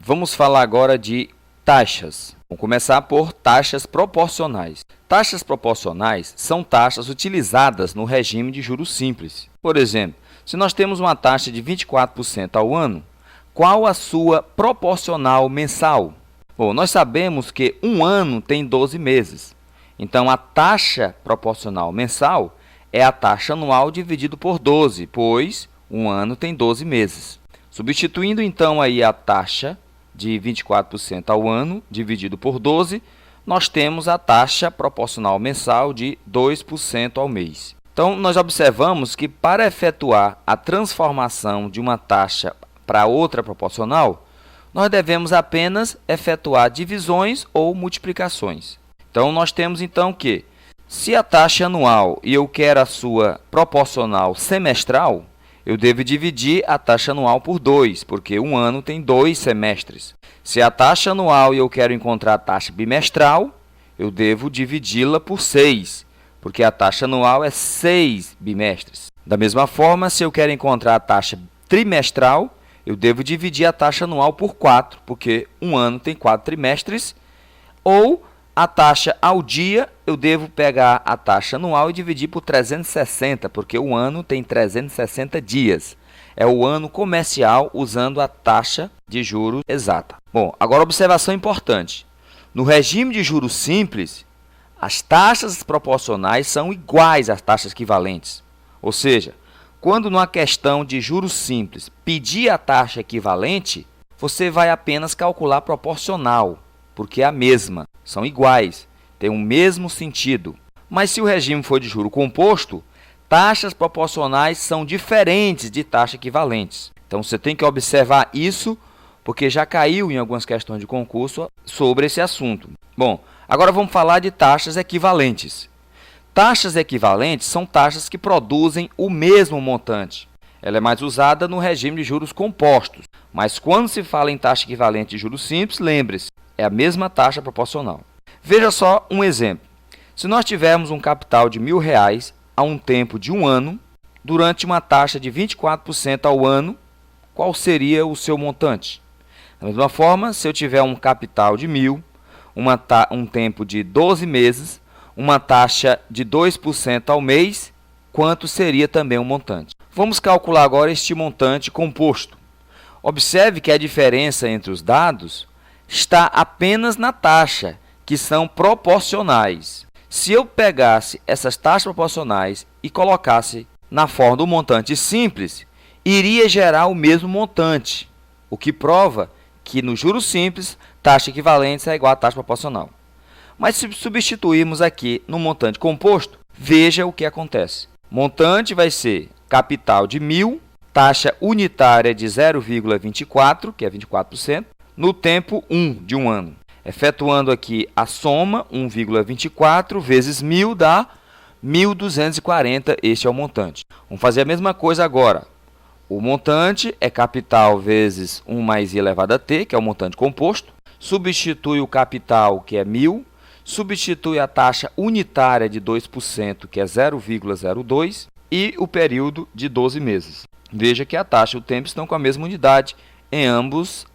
Vamos falar agora de taxas. Vamos começar por taxas proporcionais. Taxas proporcionais são taxas utilizadas no regime de juros simples. Por exemplo, se nós temos uma taxa de 24% ao ano, qual a sua proporcional mensal? Bom, nós sabemos que um ano tem 12 meses. Então, a taxa proporcional mensal é a taxa anual dividido por 12, pois um ano tem 12 meses. Substituindo, então, aí a taxa de 24% ao ano dividido por 12, nós temos a taxa proporcional mensal de 2% ao mês. Então, nós observamos que para efetuar a transformação de uma taxa para outra proporcional, nós devemos apenas efetuar divisões ou multiplicações. Então, nós temos então que, se a taxa anual e eu quero a sua proporcional semestral, eu devo dividir a taxa anual por 2, porque um ano tem 2 semestres. Se a taxa anual e eu quero encontrar a taxa bimestral, eu devo dividi-la por 6, porque a taxa anual é 6 bimestres. Da mesma forma, se eu quero encontrar a taxa trimestral, eu devo dividir a taxa anual por 4, porque um ano tem 4 trimestres, ou a taxa ao dia, eu devo pegar a taxa anual e dividir por 360, porque o ano tem 360 dias. É o ano comercial usando a taxa de juros exata. Bom, agora observação importante. No regime de juros simples, as taxas proporcionais são iguais às taxas equivalentes. Ou seja, quando numa questão de juros simples pedir a taxa equivalente, você vai apenas calcular proporcional, porque é a mesma. São iguais, têm o mesmo sentido. Mas se o regime for de juro composto, taxas proporcionais são diferentes de taxas equivalentes. Então, você tem que observar isso, porque já caiu em algumas questões de concurso sobre esse assunto. Bom, agora vamos falar de taxas equivalentes. Taxas equivalentes são taxas que produzem o mesmo montante. Ela é mais usada no regime de juros compostos. Mas quando se fala em taxa equivalente de juros simples, lembre-se, é a mesma taxa proporcional. Veja só um exemplo. Se nós tivermos um capital de R$1.000 a um tempo de um ano, durante uma taxa de 24% ao ano, qual seria o seu montante? Da mesma forma, se eu tiver um capital de 1.000, um tempo de 12 meses, uma taxa de 2% ao mês, quanto seria também o montante? Vamos calcular agora este montante composto. Observe que a diferença entre os dados está apenas na taxa, que são proporcionais. Se eu pegasse essas taxas proporcionais e colocasse na forma do montante simples, iria gerar o mesmo montante, o que prova que no juros simples, taxa equivalente é igual a taxa proporcional. Mas se substituirmos aqui no montante composto, veja o que acontece. Montante vai ser capital de 1.000, taxa unitária de 0,24, que é 24%, no tempo 1 de um ano. Efetuando aqui a soma, 1,24 vezes 1.000 dá 1.240, este é o montante. Vamos fazer a mesma coisa agora. O montante é capital vezes 1 mais i elevado a t, que é o montante composto. Substitui o capital, que é 1.000. Substitui a taxa unitária de 2%, que é 0,02. E o período de 12 meses. Veja que a taxa e o tempo estão com a mesma unidade em ambos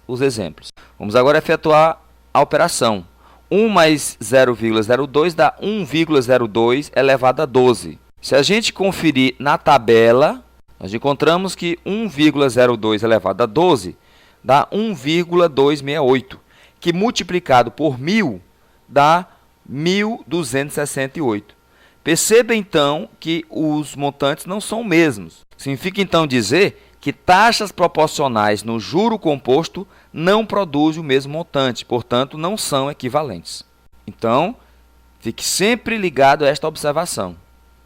os exemplos. Vamos agora efetuar a operação. 1 mais 0,02 dá 1,02 elevado a 12. Se a gente conferir na tabela, nós encontramos que 1,02 elevado a 12 dá 1,268, que multiplicado por 1.000 dá 1.268. Perceba, então, que os montantes não são os mesmos. Significa, então, dizer que taxas proporcionais no juro composto não produzem o mesmo montante, portanto, não são equivalentes. Então, fique sempre ligado a esta observação.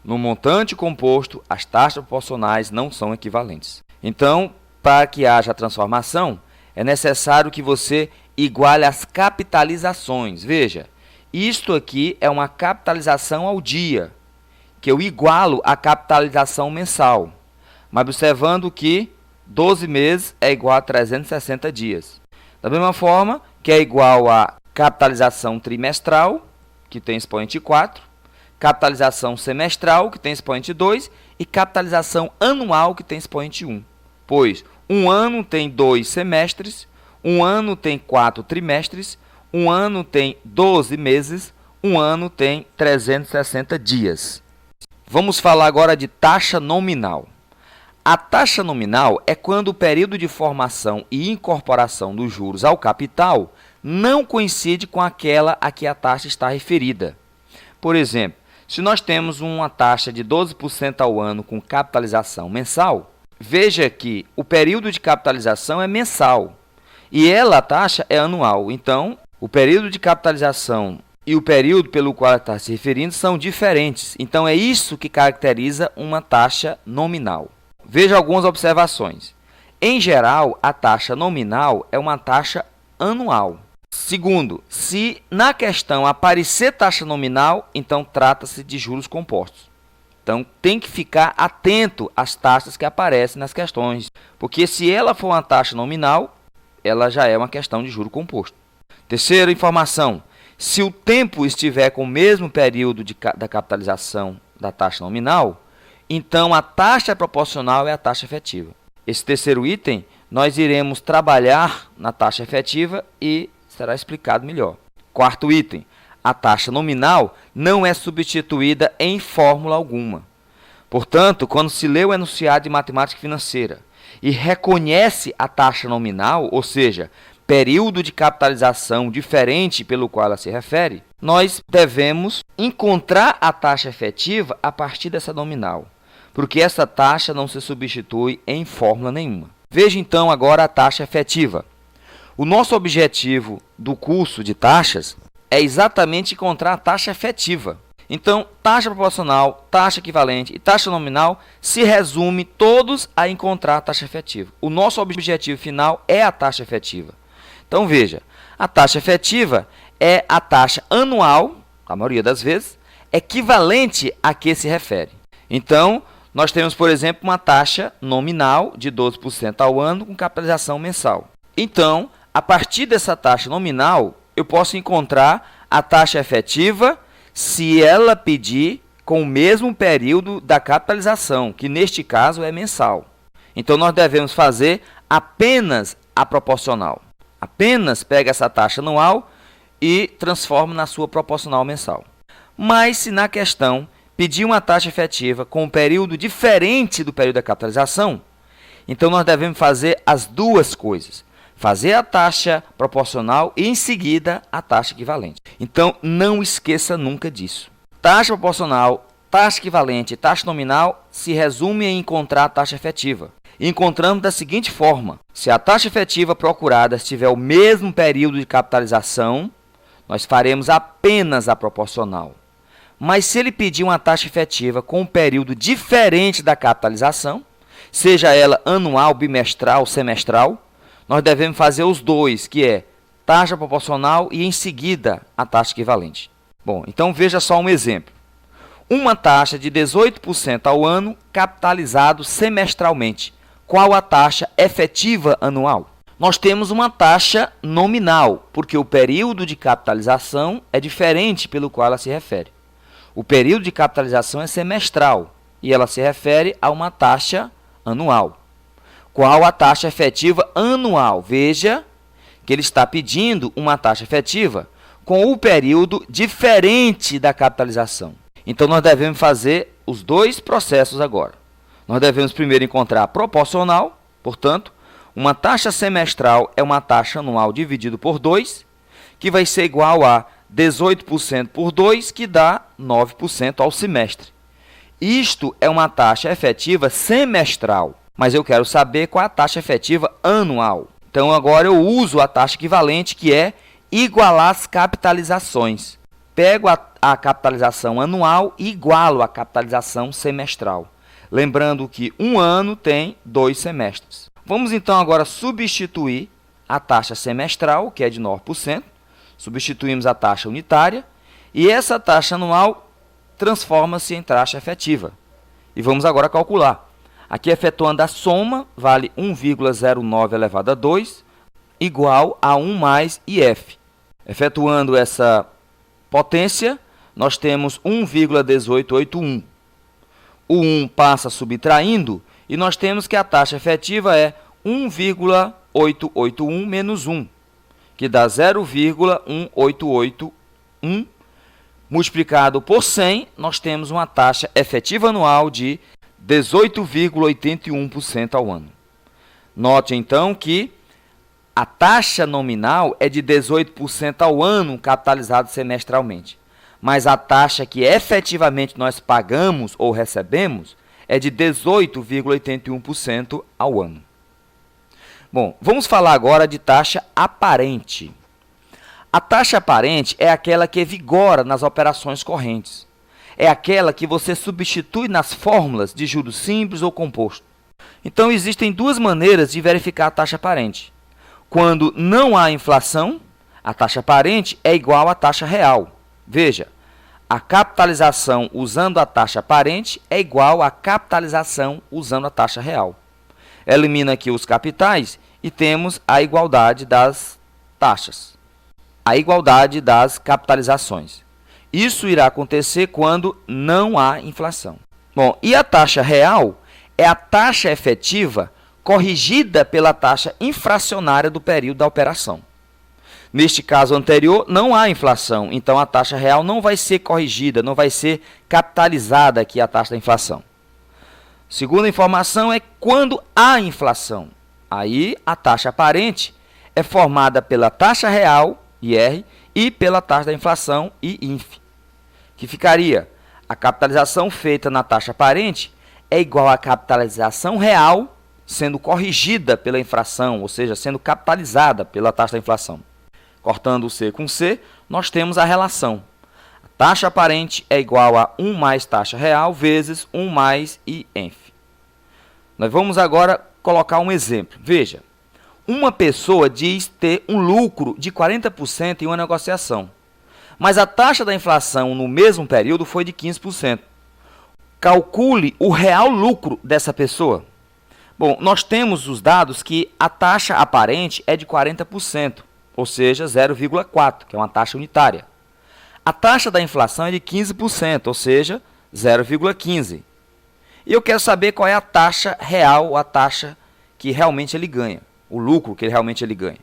No montante composto, as taxas proporcionais não são equivalentes. Então, para que haja a transformação, é necessário que você iguale as capitalizações. Veja, isto aqui é uma capitalização ao dia, que eu igualo a capitalização mensal. Mas observando que 12 meses é igual a 360 dias. Da mesma forma que é igual a capitalização trimestral, que tem expoente 4, capitalização semestral, que tem expoente 2, e capitalização anual, que tem expoente 1. Pois um ano tem 2 semestres, Um ano tem 4 trimestres, um ano tem 12 meses, um ano tem 360 dias. Vamos falar agora de taxa nominal. A taxa nominal é quando o período de formação e incorporação dos juros ao capital não coincide com aquela a que a taxa está referida. Por exemplo, se nós temos uma taxa de 12% ao ano com capitalização mensal, veja que o período de capitalização é mensal e a taxa é anual. Então, o período de capitalização e o período pelo qual ela está se referindo são diferentes. Então, é isso que caracteriza uma taxa nominal. Veja algumas observações. Em geral, a taxa nominal é uma taxa anual. Segundo, se na questão aparecer taxa nominal, então trata-se de juros compostos. Então, tem que ficar atento às taxas que aparecem nas questões, porque se ela for uma taxa nominal, ela já é uma questão de juro composto. Terceira informação, se o tempo estiver com o mesmo período da capitalização da taxa nominal, então a taxa proporcional é a taxa efetiva. Esse terceiro item, nós iremos trabalhar na taxa efetiva e será explicado melhor. Quarto item, a taxa nominal não é substituída em fórmula alguma. Portanto, quando se lê o enunciado de matemática financeira e reconhece a taxa nominal, ou seja, período de capitalização diferente pelo qual ela se refere, nós devemos encontrar a taxa efetiva a partir dessa nominal, porque essa taxa não se substitui em fórmula nenhuma. Veja então agora a taxa efetiva. O nosso objetivo do curso de taxas é exatamente encontrar a taxa efetiva. Então, taxa proporcional, taxa equivalente e taxa nominal se resume todos a encontrar a taxa efetiva. O nosso objetivo final é a taxa efetiva. Então, veja, a taxa efetiva é a taxa anual, a maioria das vezes, equivalente a que se refere. Então, nós temos, por exemplo, uma taxa nominal de 12% ao ano com capitalização mensal. Então, a partir dessa taxa nominal, eu posso encontrar a taxa efetiva se ela pedir com o mesmo período da capitalização, que neste caso é mensal. Então, nós devemos fazer apenas a proporcional. Apenas pega essa taxa anual e transforma na sua proporcional mensal. Mas se na questão pedir uma taxa efetiva com um período diferente do período da capitalização, então nós devemos fazer as duas coisas. Fazer a taxa proporcional e, em seguida, a taxa equivalente. Então, não esqueça nunca disso. Taxa proporcional, taxa equivalente e taxa nominal se resume em encontrar a taxa efetiva. E encontramos da seguinte forma. Se a taxa efetiva procurada tiver o mesmo período de capitalização, nós faremos apenas a proporcional. Mas se ele pedir uma taxa efetiva com um período diferente da capitalização, seja ela anual, bimestral, semestral, nós devemos fazer os dois, que é taxa proporcional e, em seguida, a taxa equivalente. Bom, então veja só um exemplo. Uma taxa de 18% ao ano capitalizado semestralmente. Qual a taxa efetiva anual? Nós temos uma taxa nominal, porque o período de capitalização é diferente pelo qual ela se refere. O período de capitalização é semestral e ela se refere a uma taxa anual. Qual a taxa efetiva anual? Veja que ele está pedindo uma taxa efetiva com o período diferente da capitalização. Então, nós devemos fazer os dois processos agora. Nós devemos primeiro encontrar a proporcional, portanto, uma taxa semestral é uma taxa anual dividido por 2, que vai ser igual a 18% por 2, que dá 9% ao semestre. Isto é uma taxa efetiva semestral, mas eu quero saber qual é a taxa efetiva anual. Então, agora eu uso a taxa equivalente, que é igualar as capitalizações. Pego a capitalização anual e igualo a capitalização semestral. Lembrando que um ano tem 2 semestres. Vamos então agora substituir a taxa semestral, que é de 9%. Substituímos a taxa unitária e essa taxa anual transforma-se em taxa efetiva. E vamos agora calcular. Aqui, efetuando a soma, vale 1,09 elevado a 2, igual a 1 mais IF. Efetuando essa potência, nós temos 1,1881. O 1 passa subtraindo e nós temos que a taxa efetiva é 1,1881. 0,1881 menos 1, que dá 0,1881 multiplicado por 100, nós temos uma taxa efetiva anual de 18,81% ao ano. Note, então, que a taxa nominal é de 18% ao ano capitalizado semestralmente, mas a taxa que efetivamente nós pagamos ou recebemos é de 18,81% ao ano. Bom, vamos falar agora de taxa aparente. A taxa aparente é aquela que vigora nas operações correntes. É aquela que você substitui nas fórmulas de juros simples ou composto. Então, existem duas maneiras de verificar a taxa aparente. Quando não há inflação, a taxa aparente é igual à taxa real. Veja, a capitalização usando a taxa aparente é igual à capitalização usando a taxa real. Elimina aqui os capitais e temos a igualdade das taxas. A igualdade das capitalizações. Isso irá acontecer quando não há inflação. Bom, e a taxa real é a taxa efetiva corrigida pela taxa inflacionária do período da operação. Neste caso anterior, não há inflação, então a taxa real não vai ser corrigida, não vai ser capitalizada aqui a taxa da inflação. Segunda informação é quando há inflação. Aí a taxa aparente é formada pela taxa real, IR, e pela taxa da inflação, INF, que ficaria a capitalização feita na taxa aparente é igual à capitalização real sendo corrigida pela inflação, ou seja, sendo capitalizada pela taxa da inflação. Cortando o C com C, nós temos a relação. A taxa aparente é igual a 1 mais taxa real vezes 1 mais INF. Nós vamos agora colocar um exemplo. Veja. Uma pessoa diz ter um lucro de 40% em uma negociação, mas a taxa da inflação no mesmo período foi de 15%. Calcule o real lucro dessa pessoa. Bom, nós temos os dados que a taxa aparente é de 40%, ou seja, 0,4, que é uma taxa unitária. A taxa da inflação é de 15%, ou seja, 0,15. E eu quero saber qual é a taxa real, a taxa que realmente ele ganha. O lucro que realmente ele ganha.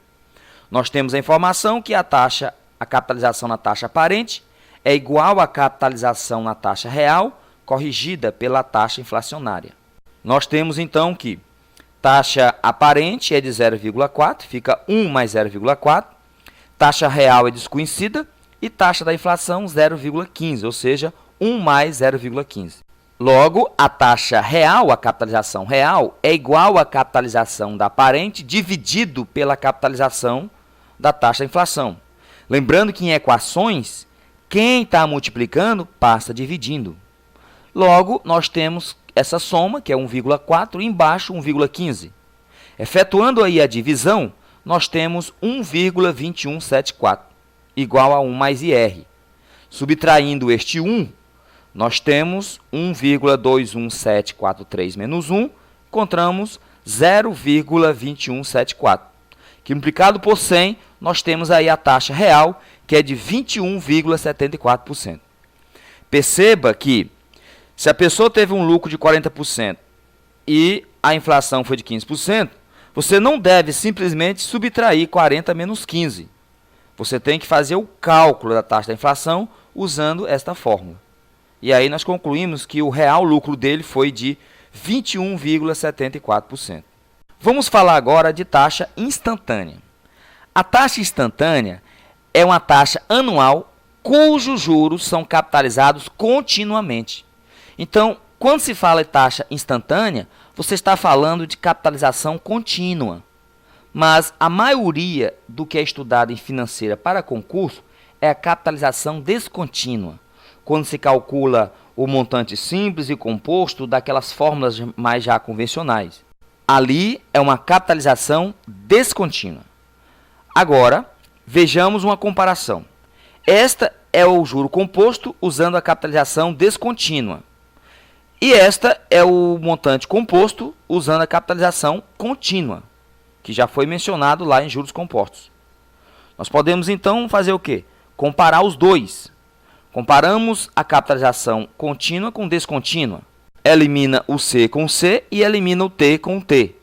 Nós temos a informação que a capitalização na taxa aparente é igual à capitalização na taxa real, corrigida pela taxa inflacionária. Nós temos então que taxa aparente é de 0,4, fica 1 mais 0,4, taxa real é desconhecida e taxa da inflação 0,15, ou seja, 1 mais 0,15. Logo, a taxa real, a capitalização real, é igual à capitalização da aparente dividido pela capitalização da taxa da inflação. Lembrando que em equações, quem está multiplicando passa dividindo. Logo, nós temos essa soma, que é 1,4, e embaixo 1,15. Efetuando aí a divisão, nós temos 1,2174, igual a 1 mais IR. Subtraindo este 1, nós temos 1,21743 menos 1, encontramos 0,2174, que multiplicado por 100, nós temos aí a taxa real, que é de 21,74%. Perceba que, se a pessoa teve um lucro de 40% e a inflação foi de 15%, você não deve simplesmente subtrair 40 menos 15. Você tem que fazer o cálculo da taxa da inflação usando esta fórmula. E aí nós concluímos que o real lucro dele foi de 21,74%. Vamos falar agora de taxa instantânea. A taxa instantânea é uma taxa anual cujos juros são capitalizados continuamente. Então, quando se fala em taxa instantânea, você está falando de capitalização contínua. Mas a maioria do que é estudado em financeira para concurso é a capitalização descontínua, quando se calcula o montante simples e composto daquelas fórmulas mais já convencionais. Ali é uma capitalização descontínua. Agora, vejamos uma comparação. Esta é o juro composto usando a capitalização descontínua. E esta é o montante composto usando a capitalização contínua, que já foi mencionado lá em juros compostos. Nós podemos então fazer o quê? Comparar os dois. Comparamos a capitalização contínua com descontínua. Elimina o C com C e elimina o T com o T.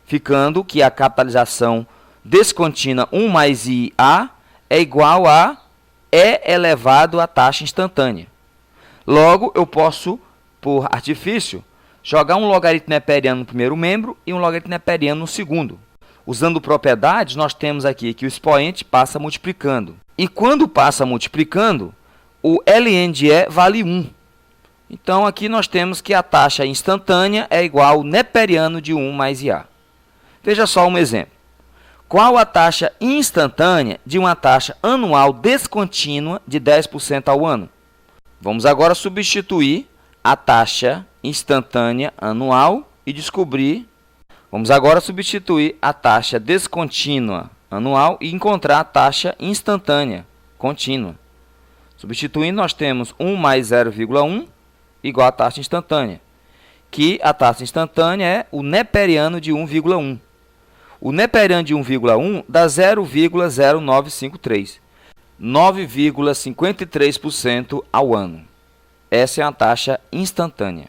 ficando que a capitalização descontínua 1 mais IA é igual a E elevado à taxa instantânea. Logo, eu posso, por artifício, jogar um logaritmo neperiano no primeiro membro e um logaritmo neperiano no segundo. Usando propriedades, nós temos aqui que o expoente passa multiplicando. E quando passa multiplicando, o ln de E vale 1. Então, aqui nós temos que a taxa instantânea é igual ao neperiano de 1 mais IA. Veja só um exemplo. Qual a taxa instantânea de uma taxa anual descontínua de 10% ao ano? Vamos agora substituir a taxa instantânea anual e descobrir. Vamos agora substituir a taxa descontínua anual e encontrar a taxa instantânea contínua. Substituindo, nós temos 1 mais 0,1 igual a taxa instantânea, que a taxa instantânea é o neperiano de 1,1. O neperiano de 1,1 dá 0,0953, 9,53% ao ano. Essa é a taxa instantânea.